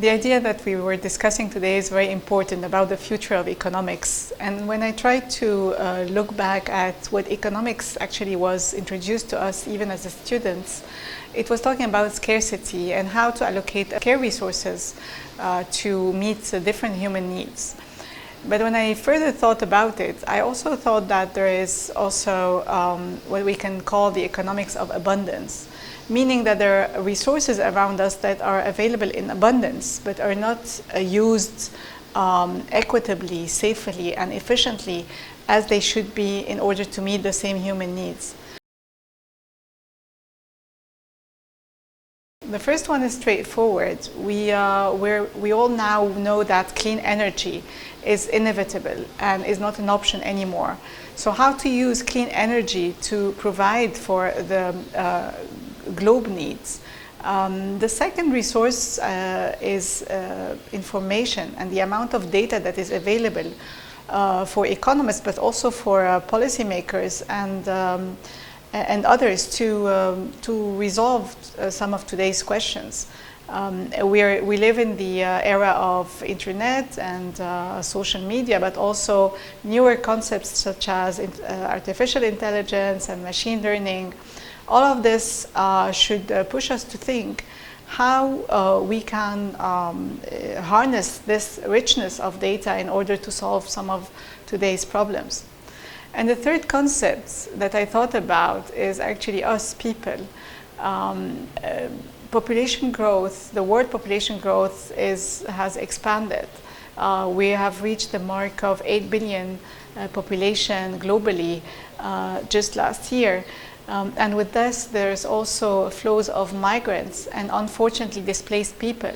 the idea that we were discussing today is very important about the future of economics. And when I try to look back at what economics actually was introduced to us even as students, it was talking about scarcity and how to allocate care resources to meet different human needs. But when I further thought about it, I also thought that there is also what we can call the economics of abundance, meaning that there are resources around us that are available in abundance, but are not used equitably, safely, and efficiently as they should be in order to meet the same human needs. The first one is straightforward. We all now know that clean energy is inevitable and is not an option anymore. So how to use clean energy to provide for the globe needs. The second resource is information and the amount of data that is available for economists, but also for policymakers and others to resolve some of today's questions. We live in the era of internet and social media, but also newer concepts such as artificial intelligence and machine learning. All of this should push us to think how we can harness this richness of data in order to solve some of today's problems. And the third concept that I thought about is actually us people. Population growth, the world population growth has expanded. We have reached the mark of 8 billion population globally just last year. And with this, there's also flows of migrants and unfortunately displaced people.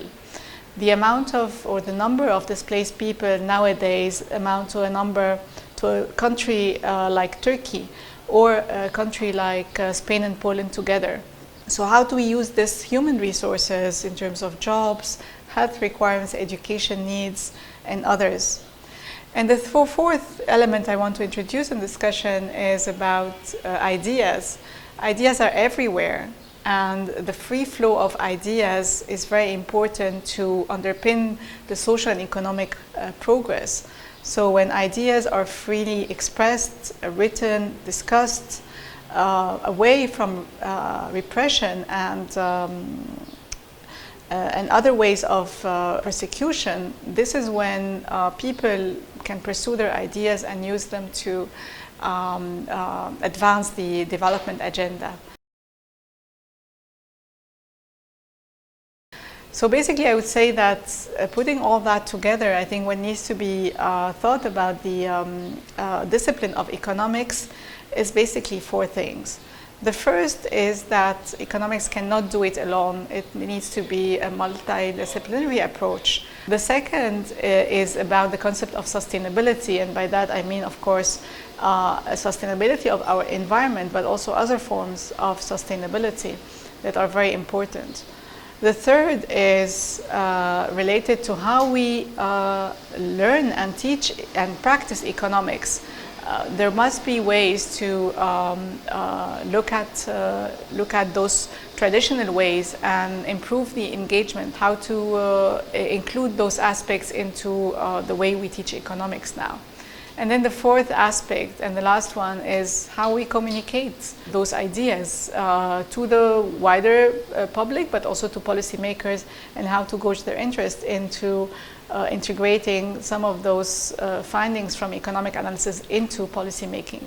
The amount of, or the number of displaced people nowadays amount to a country like Turkey or a country like Spain and Poland together. So how do we use this human resources in terms of jobs, health requirements, education needs, and others? And the fourth element I want to introduce in discussion is about ideas. Ideas are everywhere, and the free flow of ideas is very important to underpin the social and economic progress. So when ideas are freely expressed, written, discussed, away from repression and other ways of persecution, this is when people can pursue their ideas and use them to advance the development agenda. So basically, I would say that putting all that together, I think what needs to be thought about the discipline of economics is basically four things. The first is that economics cannot do it alone. It needs to be a multidisciplinary approach. The second is about the concept of sustainability, and by that I mean, of course, sustainability of our environment, but also other forms of sustainability that are very important. The third is related to how we learn and teach and practice economics. There must be ways to look at those traditional ways and improve the engagement, how to include those aspects into the way we teach economics now. And then the fourth aspect, and the last one, is how we communicate those ideas to the wider public, but also to policymakers, and how to gauge their interest into integrating some of those findings from economic analysis into policymaking.